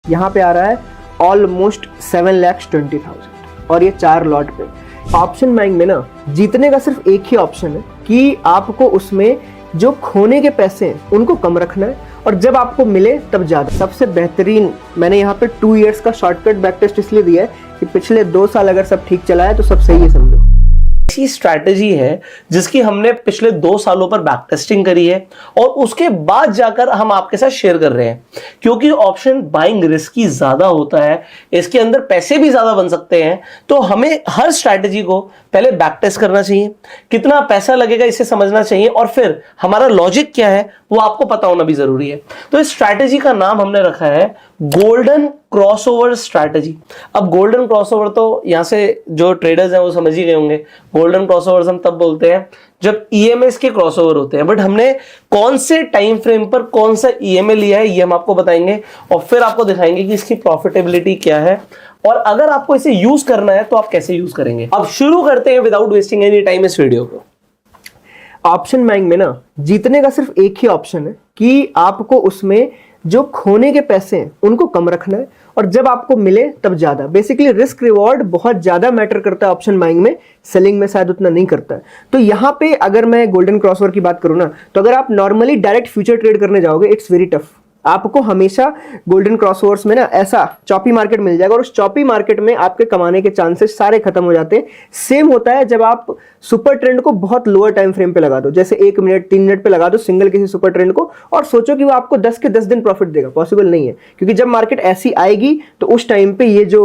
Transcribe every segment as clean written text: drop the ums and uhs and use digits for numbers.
यहाँ पे आ रहा है ऑलमोस्ट 7,20,000 और ये 4 लॉट पे। ऑप्शन बाइंग में ना जीतने का सिर्फ एक ही ऑप्शन है कि आपको उसमें जो खोने के पैसे हैं उनको कम रखना है और जब आपको मिले तब ज़्यादा। सबसे बेहतरीन मैंने यहाँ पे 2 इयर्स का शॉर्टकट बैक टेस्ट इसलिए दिया है कि पिछले 2 साल अगर सब ठीक चला है तो सब सही है समझो। ऐसी स्ट्रैटेजी है जिसकी हमने पिछले 2 सालों पर बैक टेस्टिंग करी है और उसके बाद जाकर हम आपके साथ शेयर कर रहे हैं, क्योंकि ऑप्शन बाइंग रिस्की ज्यादा होता है, इसके अंदर पैसे भी ज्यादा बन सकते हैं। तो हमें हर स्ट्रैटेजी को पहले बैक टेस्ट करना चाहिए, कितना पैसा लगेगा इसे समझना चाहिए और फिर हमारा लॉजिक क्या है वो आपको पता होना भी जरूरी है। तो इस स्ट्रैटेजी का नाम हमने रखा है गोल्डन क्रॉसओवर स्ट्रैटेजी। अब गोल्डन क्रॉसओवर तो यहां से जो ट्रेडर्स हैं वो समझ ही गए होंगे, गोल्डन क्रॉसओवर्स हम तब बोलते हैं जब ईएमएस के क्रॉसओवर होते हैं। बट हमने कौन से टाइम फ्रेम पर कौन सा ईएमए लिया है ये हम आपको बताएंगे और फिर आपको दिखाएंगे कि इसकी प्रॉफिटेबिलिटी क्या है और अगर आपको इसे यूज करना है तो आप कैसे यूज करेंगे। अब शुरू करते हैं विदाउट वेस्टिंग एनी टाइम इस वीडियो को। ऑप्शन बाइंग में ना जीतने का सिर्फ एक ही ऑप्शन है कि आपको उसमें जो खोने के पैसे हैं उनको कम रखना है और जब आपको मिले तब ज्यादा। बेसिकली रिस्क रिवॉर्ड बहुत ज्यादा मैटर करता है ऑप्शन बाइंग में, सेलिंग में शायद उतना नहीं करता है। तो यहाँ पे अगर मैं गोल्डन क्रॉसओवर की बात करूँ ना तो अगर आप नॉर्मली डायरेक्ट फ्यूचर ट्रेड करने जाओगे इट्स वेरी टफ। आपको हमेशा गोल्डन क्रॉसओवर्स में ना ऐसा चॉपी मार्केट मिल जाएगा और उस चॉपी मार्केट में आपके कमाने के चांसेस सारे खत्म हो जाते हैं। सेम होता है जब आप सुपर ट्रेंड को बहुत लोअर टाइम फ्रेम पे लगा दो, जैसे 1 मिनट 3 मिनट पे लगा दो सिंगल किसी सुपर ट्रेंड को और सोचो कि वो आपको 10 के 10 दिन प्रॉफिट देगा, पॉसिबल नहीं है। क्योंकि जब मार्केट ऐसी आएगी तो उस टाइम पे ये जो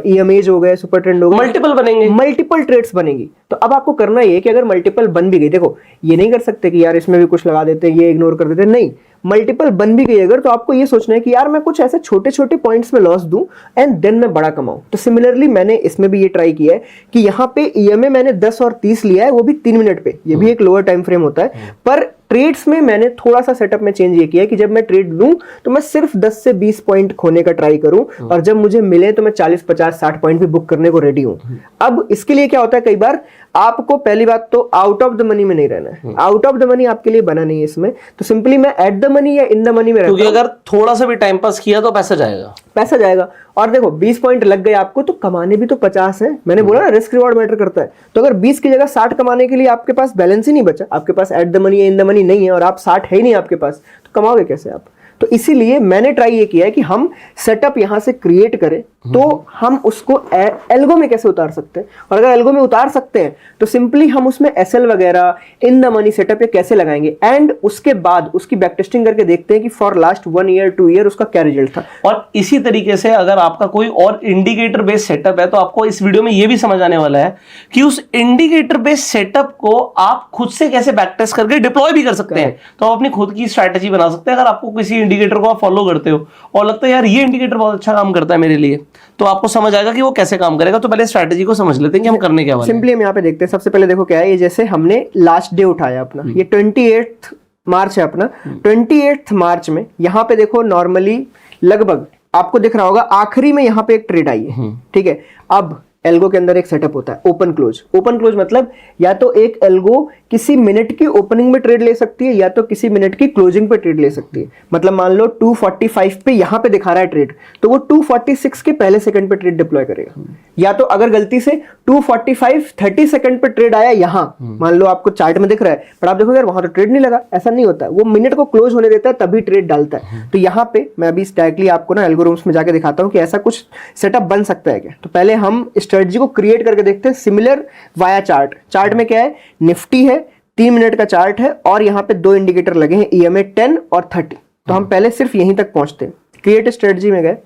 ईएमएज हो गए, सुपर ट्रेंड हो गए, मल्टीपल बनेंगे, मल्टीपल ट्रेड्स बनेगी। तो अब आपको करना ये कि अगर मल्टीपल बन भी गई, देखो ये नहीं कर सकते कि यार इसमें भी कुछ लगा देते ये इग्नोर कर देते, नहीं, मल्टीपल बन भी गई अगर तो आपको ये सोचना है कि यार मैं कुछ ऐसे छोटे छोटे पॉइंट्स में लॉस दूं एंड देन मैं बड़ा कमाऊं। तो सिमिलरली मैंने इसमें भी ये ट्राई किया है कि यहाँ पे ईएमए मैंने 10 और 30 लिया है, वो भी 3 मिनट पे, ये भी एक लोअर टाइम फ्रेम होता है। पर ट्रेड्स में मैंने थोड़ा सा सेटअप में चेंज ये किया है कि जब मैं ट्रेड लूं तो मैं सिर्फ 10 से 20 पॉइंट खोने का ट्राई करूं और जब मुझे मिले तो मैं 40 50 60 पॉइंट भी बुक करने को रेडी हूं। अब इसके लिए क्या होता है, कई बार आपको पहली बात तो आउट ऑफ द मनी में नहीं रहना है। आउट ऑफ द मनी आपके लिए बना नहीं है इसमें, तो सिंपली मैं एट द मनी या इन द मनी में रहता हूं। क्योंकि अगर थोड़ा सा भी टाइम पास किया तो पैसा जाएगा, पैसा जाएगा। और देखो 20 पॉइंट लग गए आपको तो कमाने भी तो 50 है। मैंने बोला ना रिस्क रिवॉर्ड मैटर करता है। तो अगर 20 की जगह 60 कमाने के लिए आपके पास बैलेंस ही नहीं बचा, आपके पास एट द मनी या इन द मनी नहीं है और आप 60 है ही नहीं आपके पास, तो कमाओगे कैसे आप। तो इसीलिए मैंने ट्राई ये किया है कि हम सेटअप यहां से क्रिएट करें तो हम उसको एल्गो में कैसे उतार सकते हैं। और अगर एल्गो में उतार सकते हैं तो सिंपली हम उसमें एसएल वगैरह इन द मनी सेटअप ये कैसे लगाएंगे एंड उसके बाद उसकी बैक टेस्टिंग करके देखते हैं कि फॉर लास्ट 1 ईयर 2 ईयर उसका क्या रिजल्ट था। और इसी तरीके से अगर आपका कोई और इंडिकेटर बेस्ड सेटअप है तो आपको इस वीडियो में यह भी समझ आने वाला है कि उस इंडिकेटर बेस्ड सेटअप को आप खुद से कैसे बैक टेस्ट करके डिप्लॉय भी कर सकते हैं। तो आप अपनी खुद की स्ट्रैटेजी बना सकते हैं। अगर आपको किसी इंडिकेटर को आप फॉलो करते हो और लगता है यार ये इंडिकेटर बहुत अच्छा काम करता है मेरे लिए, तो आपको समझ आएगा कि वो कैसे काम करेगा। तो पहले स्ट्रैटेजी को समझ लेते हैं कि हम करने क्या वाले हैं। सिंपली हम यहाँ पे देखते हैं। सबसे पहले देखो क्या है, ये जैसे हमने लास्ट डे उठाया अपना, ये 28 मार्च है अपना। 28 मार्च में यहाँ पे देखो नॉर्मली लगभग आपको दिख रहा होगा आखिरी में यहाँ पे एक ट्रेड आई है, ठीक है। अब एल्गो के अंदर एक सेटअप होता है ओपन क्लोज। ओपन क्लोज मतलब या तो एक एल्गो किसी मिनट की ओपनिंग में ट्रेड ले सकती है या तो किसी मिनट की क्लोजिंग पे ट्रेड ले सकती है। मतलब मान लो 245 पे यहां पे दिखा रहा है ट्रेड, तो वो 246 के पहले सेकंड पे ट्रेड डिप्लॉय करेगा। या तो अगर गलती से 245 30 सेकंड पे ट्रेड आया यहां, मान लो आपको चार्ट में दिख रहा है पर आप देखो यार वहां तो ट्रेड नहीं लगा, ऐसा नहीं होता, वो मिनट को क्लोज होने देता है तभी ट्रेड डालता है। तो यहाँ पे मैं अभी डायरेक्टली आपको ना एल्गोरिथम्स में जाके दिखाता हूँ कि ऐसा कुछ सेटअप बन सकता है क्या। तो पहले हम स्ट्रेटजी को क्रिएट करके देखते हैं सिमिलर वाया चार्ट। चार्ट में क्या है, निफ्टी है, 3 मिनट का चार्ट है और यहाँ पे 2 इंडिकेटर लगे हैं ईएमए 10 और 30। तो हम पहले सिर्फ यहीं तक पहुंचते हैं। क्रिएट स्ट्रेटजी में गए,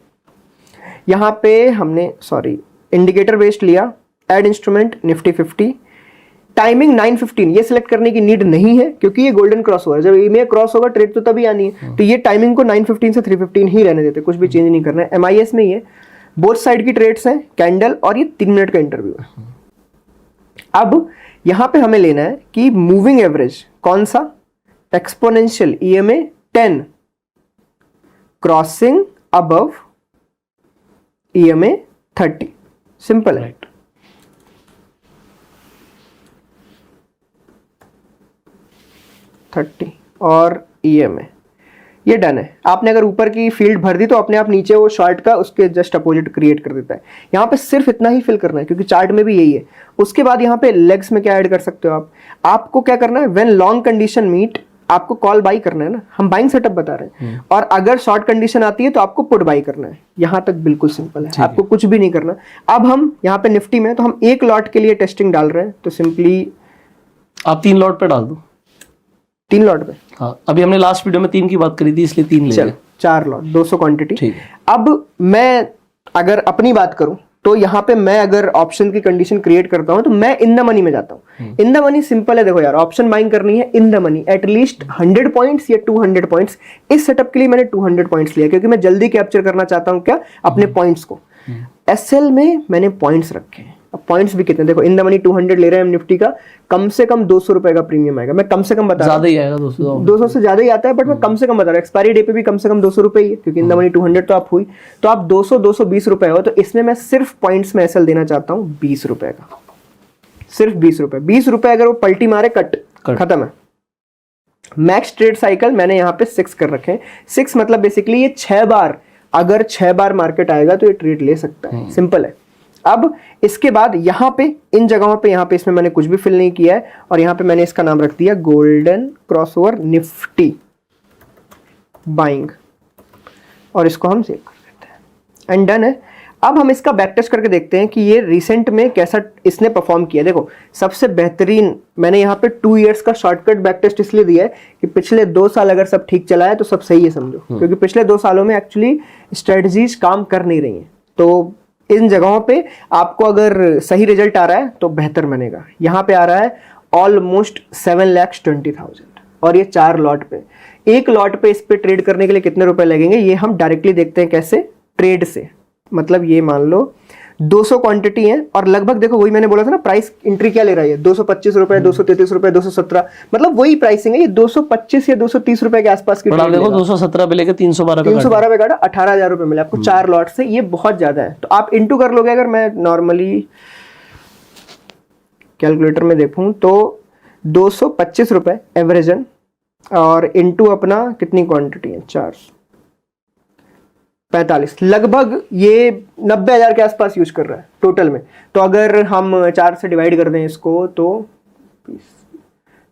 यहाँ पे हमने इंडिकेटर बेस्ड लिया, एड इंस्ट्रूमेंट निफ्टी 50, टाइमिंग 9:15। ये सिलेक्ट करने की नीड नहीं है क्योंकि ये गोल्डन क्रॉस होगा। जब ईएमए क्रॉस होगा ट्रेड तो तभी आनी है। तो ये टाइमिंग को 9:15 से 3:15 ही रहने देते, कुछ भी चेंज नहीं करना है। एमआईएस में ये बोथ साइड की ट्रेड्स हैं, कैंडल और ये 3 मिनट का इंटरव्यू है। अब यहां पे हमें लेना है कि मूविंग एवरेज कौन सा, exponential EMA 10 crossing above EMA 30। Simple है। 30 और ईएमए ये डन है। आपने अगर ऊपर की फील्ड भर दी तो अपने आप नीचे वो शॉर्ट का उसके जस्ट अपोजिट क्रिएट कर देता है। यहाँ पे सिर्फ इतना ही फिल करना है क्योंकि चार्ट में भी यही है। उसके बाद यहाँ पे लेग्स में क्या ऐड कर सकते हो आप, आपको क्या करना है, व्हेन लॉन्ग कंडीशन मीट आपको कॉल बाई करना है ना, हम बाइंग सेटअप बता रहे हैं, और अगर शॉर्ट कंडीशन आती है तो आपको पुट बाई करना है। यहाँ तक बिल्कुल सिंपल है, आपको कुछ भी नहीं करना। अब हम यहाँ पे निफ्टी में तो हम एक लॉट के लिए टेस्टिंग डाल रहे हैं, तो सिंपली आप 3 लॉट पे डाल दो। 3 लॉट पे, हाँ, अभी हमने लास्ट वीडियो में 3 की बात करी थी इसलिए 3 ले चलो 4 लॉट 200 क्वांटिटी। ठीक है। अब मैं अगर अपनी बात करूं तो यहाँ पे मैं अगर ऑप्शन की कंडीशन क्रिएट करता हूं तो मैं इन द मनी में जाता हूं। इन द मनी सिंपल है, देखो यार, ऑप्शन बाइंग करनी है in the money at least 100 points या 200 पॉइंट्स। इस सेटअप के लिए मैंने 200 पॉइंट्स लिया क्योंकि मैं जल्दी कैप्चर करना चाहता हूं क्या, अपने पॉइंट्स को। एसएल में मैंने पॉइंट्स रखे हैं। अब पॉइंट्स भी कितने, देखो इन द मनी 200 ले रहे हैं हम निफ्टी का, कम से कम 200 रुपए का प्रीमियम आएगा। मैं कम से कम बता रहा हूं, ज्यादा ही आएगा 200 से ज्यादा ही आता है, बट मैं कम से कम बता रहा हूँ। एक्सपायरी डे पे भी कम से कम 200 रुपए ही है क्योंकि इन द मनी 200 तो आप हुई, तो आप 220 रुपए हो, तो इसमें मैं सिर्फ पॉइंट्स में एसएल देना चाहता हूँ 20 रुपए का, सिर्फ 20 रुपए। 20 रुपए अगर वो पलटी मारे कट खत्म है। मैक्स ट्रेड साइकिल मैंने यहाँ पे 6 कर रखे हैं। 6 मतलब बेसिकली ये 6 बार, अगर 6 बार मार्केट आएगा तो ये ट्रेड ले सकता है, सिंपल है। अब इसके बाद यहाँ पे इन जगहों पे, यहाँ पे इसमें मैंने कुछ भी फिल नहीं किया है, और यहाँ पे मैंने इसका नाम रख दिया गोल्डन क्रॉसओवर निफ्टी बाइंग, और इसको हम सेव कर देते हैं एंड डन है। अब हम इसका बैक टेस्ट करके देखते हैं कि ये रिसेंट में कैसा इसने परफॉर्म किया। देखो सबसे बेहतरीन मैंने यहाँ पे 2 इयर्स का शॉर्टकट बैक टेस्ट इसलिए दिया है कि पिछले 2 साल अगर सब ठीक चला है तो सब सही है समझो, क्योंकि पिछले 2 सालों में एक्चुअली स्ट्रेटजीज काम कर नहीं रही हैं। तो इन जगहों पे आपको अगर सही रिजल्ट आ रहा है तो बेहतर बनेगा। यहाँ पे आ रहा है ऑलमोस्ट 7,20,000 और ये 4 लॉट पे। एक लॉट पे इस पे ट्रेड करने के लिए कितने रुपए लगेंगे ये हम डायरेक्टली देखते हैं कैसे, ट्रेड से। मतलब ये मान लो 200 क्वांटिटी है और लगभग देखो वही मैंने बोला था ना, प्राइस एंट्री क्या ले रहा है, 225 रुपए, 233 रुपए, 217, मतलब वही प्राइसिंग है। ये 225 या 230 रुपए के आसपास की ट्रेड देखो 217 पे लेकर 312 पे काटा, 18,000 रुपए मिले आपको 4 लॉट से। ये बहुत ज्यादा है, तो आप इंटू कर लोगे। अगर मैं नॉर्मली कैलकुलेटर में देखूं तो 225 रुपए एवरेजन और इंटू अपना कितनी क्वांटिटी है, 445, लगभग ये 90,000 के आसपास यूज कर रहा है टोटल में। तो अगर हम 4 से डिवाइड कर दें इसको तो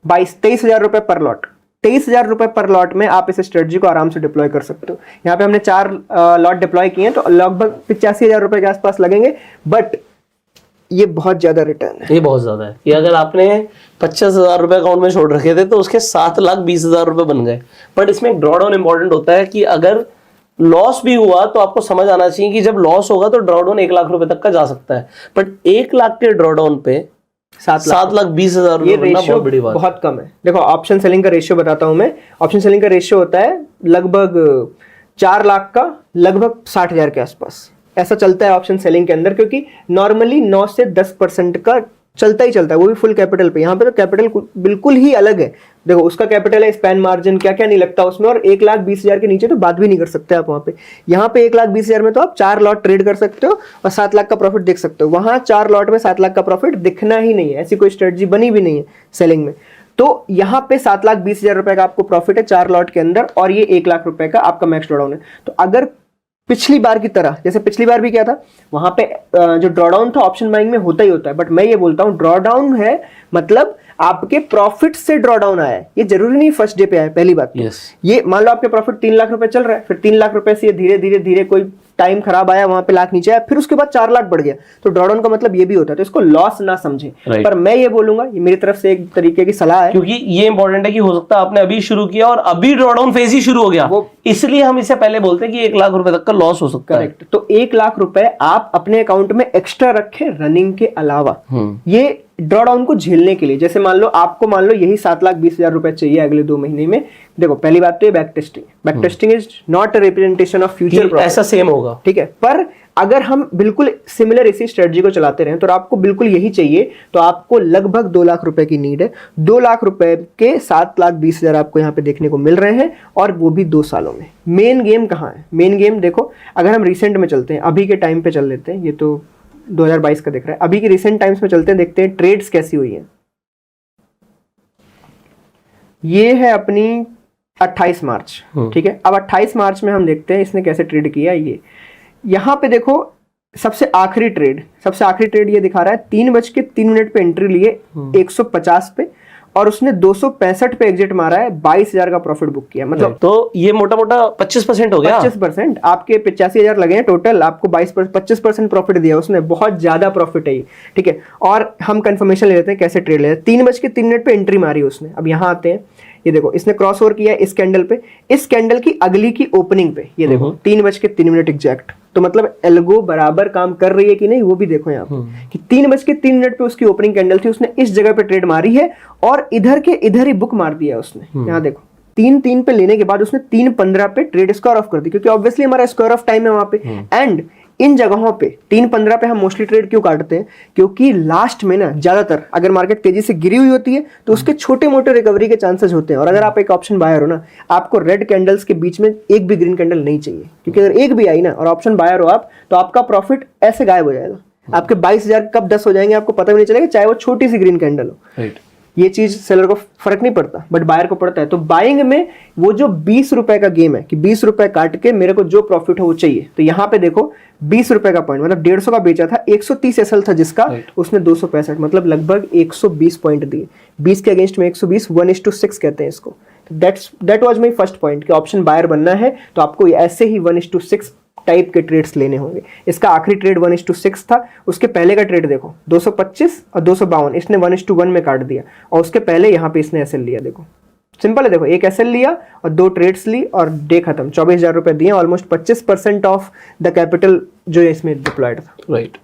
23,000 रुपए पर लॉट। 23,000 रुपए पर लॉट में आप इस स्ट्रेटजी को आराम से डिप्लॉय कर सकते हो। यहाँ पे हमने 4 लॉट डिप्लॉय किए हैं तो लगभग 85,000 रुपए के आसपास लगेंगे, बट ये बहुत ज्यादा रिटर्न है। ये बहुत ज्यादा है। ये अगर आपने 25,000 रुपए अकाउंट में छोड़ रखे थे तो उसके 7,20,000 रुपए बन गए। बट इसमें एक ड्रॉ डाउन इंपॉर्टेंट होता है कि अगर लॉस भी हुआ तो आपको समझ आना चाहिए कि जब लॉस होगा तो ड्रॉ डाउन 1 लाख रुपए तक का जा सकता है, बट 1 लाख के ड्रॉ डाउन पे 7,20,000 रुपए बनना बहुत बड़ी बात, बहुत कम है। देखो ऑप्शन सेलिंग का रेशियो बताता हूं मैं। ऑप्शन सेलिंग का रेशियो होता है लगभग 4 लाख का लगभग 60,000 के आसपास, ऐसा चलता है ऑप्शन सेलिंग के अंदर, क्योंकि नॉर्मली 9 से 10% का चलता ही चलता है, वो भी फुल कैपिटल पे। यहाँ पे तो कैपिटल बिल्कुल ही अलग है। देखो उसका कैपिटल है, स्पैन मार्जिन क्या क्या नहीं लगता उसमें, और 1,20,000 के नीचे तो बात भी नहीं कर सकते आप वहां पे। यहाँ पे 1,20,000 में तो आप 4 लॉट ट्रेड कर सकते हो और 7 लाख का प्रॉफिट देख सकते हो। वहां 4 लॉट में 7 लाख का प्रॉफिट दिखना ही नहीं है, ऐसी कोई स्ट्रेटजी बनी भी नहीं है सेलिंग में। तो यहाँ पे 7,20,000 रुपए का आपको प्रॉफिट है 4 लॉट के अंदर, और ये 1 लाख रुपए का आपका मैक्स ड्रॉडाउन है। तो अगर पिछली बार की तरह, जैसे पिछली बार भी क्या था, वहां पे जो ड्रॉडाउन था ऑप्शन बाइंग में होता ही होता है, बट मैं ये बोलता हूं ड्रॉडाउन है मतलब आपके प्रॉफिट से ड्रॉडाउन आया है। ये जरूरी नहीं फर्स्ट डे पे आया, पहली बात। yes. ये मान लो आपके प्रॉफिट 3 लाख रुपए चल रहा है, फिर 3 लाख रुपए से ये धीरे धीरे धीरे कोई टाइम खराब आया, वहां पे लाख नीचे आया, फिर उसके बाद 4 लाख बढ़ गया, तो ड्रॉडाउन का मतलब ये भी होता है। तो इसको लॉस ना समझे, पर मैं ये बोलूंगा, ये मेरी तरफ से एक तरीके की सलाह है, क्योंकि ये इंपॉर्टेंट है कि हो सकता है आपने अभी शुरू किया और अभी ड्रॉडाउन फेज ही शुरू हो गया, इसलिए हम इसे पहले बोलते हैं कि 1 लाख रुपए तक का लॉस हो सकता है। तो 1 लाख रुपए आप अपने अकाउंट में एक्स्ट्रा रखें रनिंग के अलावा, ये ड्रॉडाउन को झेलने के लिए। जैसे मान लो आपको यही 7,20,000 रुपए चाहिए अगले 2 महीने में। देखो पहली बात तो ये back testing is not a representation of future profit, ऐसा सेम होगा, ठीक है। पर अगर हम बिल्कुल सिमिलर इसी स्ट्रेटजी को चलाते रहे तो आपको बिल्कुल यही चाहिए, तो आपको लगभग 2 लाख रुपए की नीड है। 2 लाख रुपए के 7,20,000 आपको यहाँ पे देखने को मिल रहे हैं, और वो भी 2 सालों में। मेन गेम कहाँ है? मेन गेम देखो, अगर हम रिसेंट में चलते हैं, अभी के टाइम पे चल लेते हैं, ये तो 2022 का दिख रहा है, अभी की रिसेंट टाइम्स में चलते हैं, देखते हैं ट्रेड्स कैसी हुई है। ये है अपनी 28 मार्च, ठीक है। अब 28 मार्च में हम देखते हैं इसने कैसे ट्रेड किया। ये यहाँ पे देखो सबसे आखिरी ट्रेड ये दिखा रहा है 3:03 पे एंट्री लिए 150 पे और उसने 265 पे एग्जिट मारा है, 22,000 का प्रॉफिट बुक किया। मतलब तो ये मोटा मोटा 25% हो गया। 25%, आपके 85,000 लगे हैं टोटल, आपको 25% प्रॉफिट दिया उसने, बहुत ज्यादा प्रॉफिट है ये, ठीक है। और हम कंफर्मेशन ले लेते हैं कैसे ट्रेड ले लेते हैं। 3:03 पे एंट्री मारी उसने। अब यहाँ आते हैं, ये देखो इसने क्रॉस ओवर किया इस कैंडल पे, इस कैंडल की अगली की ओपनिंग पे, ये देखो 3:03 एग्जैक्ट। तो मतलब एल्गो बराबर काम कर रही है कि नहीं वो भी देखो यहाँ पे कि 3:03 पे उसकी ओपनिंग कैंडल थी, उसने इस जगह पे ट्रेड मारी है और इधर के इधर ही बुक मार दिया उसने। यहाँ देखो 3:03 पे लेने के बाद उसने 3:15 पे ट्रेड स्क्वायर ऑफ कर दी, क्योंकि ऑब्वियसली हमारा स्क्वायर ऑफ टाइम है वहां पे। एंड इन जगहों पे 3:15 पे हम मोस्टली ट्रेड क्यों काटते हैं, क्योंकि लास्ट में ना ज्यादातर अगर मार्केट तेजी से गिरी हुई होती है तो उसके छोटे मोटे रिकवरी के चांसेस होते हैं। और अगर आप एक ऑप्शन बायर हो ना, आपको रेड कैंडल्स के बीच में एक भी ग्रीन कैंडल नहीं चाहिए, क्योंकि अगर एक भी आई ना और ऑप्शन बायर हो आप, तो आपका प्रॉफिट ऐसे गायब हो जाएगा। आपके 22,000 कब 10 हो जाएंगे आपको पता भी नहीं चलेगा, चाहे वो छोटी सी ग्रीन कैंडल हो। ये चीज सेलर को फर्क नहीं पड़ता, बट बायर को पड़ता है। तो बाइंग में वो जो 20 रुपए का गेम है कि 20 रुपए काट के मेरे को जो प्रॉफिट हो वो चाहिए, तो यहाँ पे देखो 20 रुपए का पॉइंट, मतलब 150 का बेचा था, 130 एसएल था जिसका, उसने 265, मतलब लगभग 120 पॉइंट दिए। 20 के अगेंस्ट में 120, 1:6 कहते हैं इसको। That was my first point कि ऑप्शन बायर बनना है तो आपको ऐसे ही 1:6 टाइप के ट्रेड्स लेने होंगे। इसका आखिरी ट्रेड 1:6 था। उसके पहले का ट्रेड देखो 225 और 252, इसने 1:1 में काट दिया। और उसके पहले यहाँ पे इसने एसएल लिया, देखो सिंपल है, देखो एक एसएल लिया और 2 ट्रेड्स ली और डे खत्म, 24,000 रुपए दिए, ऑलमोस्ट 25% ऑफ द कैपिटल जो इसमें डिप्लॉयड था। राइट।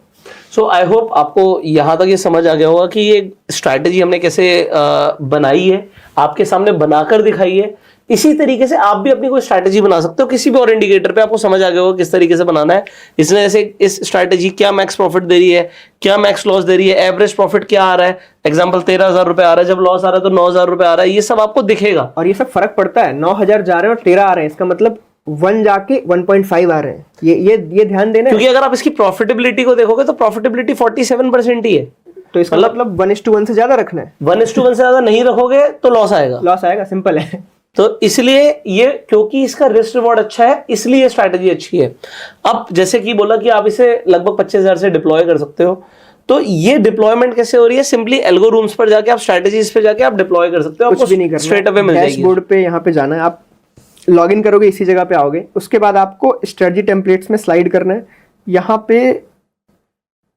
सो आई होप आपको यहाँ तक ये समझ आ गया होगा कि ये स्ट्रैटेजी हमने कैसे बनाई है, आपके सामने बनाकर दिखाई है। इसी तरीके से आप भी अपनी कोई स्ट्रैटेजी बना सकते हो किसी भी और इंडिकेटर पे, आपको समझ आ गया होगा किस तरीके से बनाना है। इसने जैसे इस स्ट्रैटेजी क्या मैक्स प्रॉफिट दे रही है, क्या मैक्स लॉस दे रही है, एवरेज प्रॉफिट क्या आ रहा है, एग्जांपल 13,000 रुपए आ रहा है, जब लॉस आ रहा है तो 9,000 रुपए आ रहा है, ये सब आपको दिखेगा। और ये सब फर्क पड़ता है, 9,000 जा रहे हैं और 13 आ रहे हैं, इसका मतलब 1 जाके 1.5 आ रहे हैं। ये ध्यान देना, क्योंकि अगर आप इसकी प्रॉफिटेबिलिटी को देखोगे तो प्रॉफिटेबिलिटी 47% ही है। तो इसका मतलब 1:1 से ज्यादा रखना है। 1:1 से ज्यादा नहीं रखोगे तो लॉस आएगा, सिंपल है। तो इसलिए ये, क्योंकि इसका रिस्क रिवॉर्ड अच्छा है, इसलिए ये स्ट्रैटेजी अच्छी है। अब जैसे कि बोला कि आप इसे लगभग 25,000 से डिप्लॉय कर सकते हो, तो ये डिप्लॉयमेंट कैसे हो रही है, सिंपली एल्गो रूम्स पर जाके आप स्ट्रैटेजीज पे जाके आप डिप्लॉय कर सकते हो। कुछ भी नहीं करना, स्ट्रेट अवे मिल जाएगी। डैशबोर्ड पे यहाँ पे जाना है, आप लॉग इन करोगे इसी जगह पे आओगे। उसके बाद आपको स्ट्रेटजी टेम्पलेट्स में स्लाइड करना है। यहाँ पे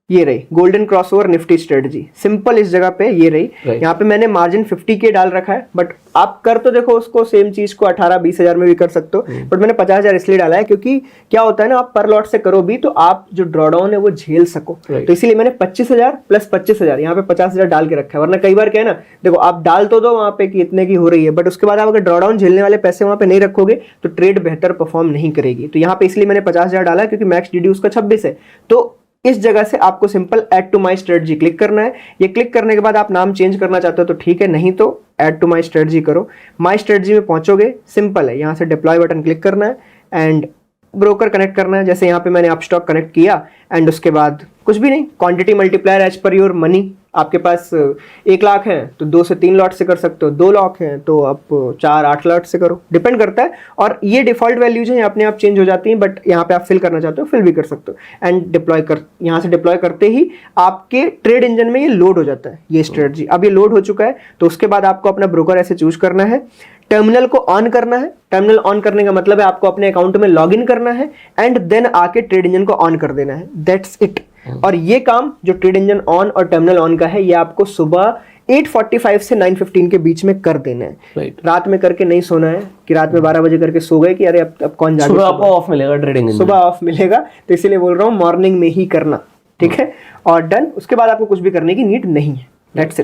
ये रही golden crossover Nifty strategy, simple इस जगह पे ये रही। यहाँ पे मैंने मार्जिन 50K डाल रखा है, बट आप कर तो देखो उसको सेम चीज को 18-20 हजार में भी कर सकते हो, बट मैंने 50,000 इसलिए डाला है क्योंकि क्या होता है ना, आप पर लॉट से करो भी तो आप जो ड्रॉडाउन है वो झेल सको। तो इसीलिए मैंने 25,000 प्लस 25,000 यहाँ पे 50,000 डाल के रखा है। वरना कई बार क्या है ना, देखो आप डाल तो दो वहां पे कि इतने की हो रही है, बट उसके बाद आप अगर ड्रॉडाउन झेलने वाले पैसे वहां पे नहीं रखोगे तो ट्रेड बेहतर परफॉर्म नहीं करेगी। तो यहाँ पे इसलिए मैंने 50,000 डाला है क्योंकि मैक्स डीडी उसका 26 है। तो इस जगह से आपको simple add to my strategy click करना है। ये क्लिक करने के बाद आप नाम चेंज करना चाहते हो तो ठीक है, नहीं तो ऐड टू माई स्ट्रेटजी करो। माई स्ट्रेटजी में पहुंचोगे, सिंपल है, यहाँ से डिप्लॉय बटन क्लिक करना है एंड ब्रोकर कनेक्ट करना है। जैसे यहाँ पे मैंने अपस्टॉक कनेक्ट किया एंड उसके बाद कुछ भी नहीं, quantity multiplier as per your money. आपके पास 1 लाख है तो 2 से 3 लॉट से कर सकते हो, 2 लाख है तो आप 4-8 लॉट से करो, डिपेंड करता है। और ये डिफॉल्ट वैल्यूज हैं, अपने आप चेंज हो जाती हैं, बट यहाँ पे आप फिल करना चाहते हो फिल भी कर सकते हो। एंड डिप्लॉय कर, यहाँ से डिप्लॉय करते ही आपके ट्रेड इंजन में ये लोड हो जाता है, ये स्ट्रेटजी। अब ये लोड हो चुका है तो उसके बाद आपको अपना ब्रोकर ऐसे चूज करना है, टर्मिनल को ऑन करना है। टर्मिनल ऑन करने का मतलब है आपको अपने अकाउंट में लॉग इन करना है एंड देन आके ट्रेड इंजन को ऑन कर देना है, दैट्स इट। और ये काम जो ट्रेड इंजन ऑन और टर्मिनल ऑन का है, ये आपको सुबह 8:45 से 9:15 के बीच में कर देना है। रात में करके नहीं सोना है कि रात में 12 बजे करके सो गए कि अरे अब कौन जागे। सुबह आपको ऑफ मिलेगा, ट्रेडिंग सुबह ऑफ मिलेगा, तो इसीलिए बोल रहा हूँ मॉर्निंग में ही करना, ठीक है। और डन, उसके बाद आपको कुछ भी करने की नीड नहीं है, दैट्स इट।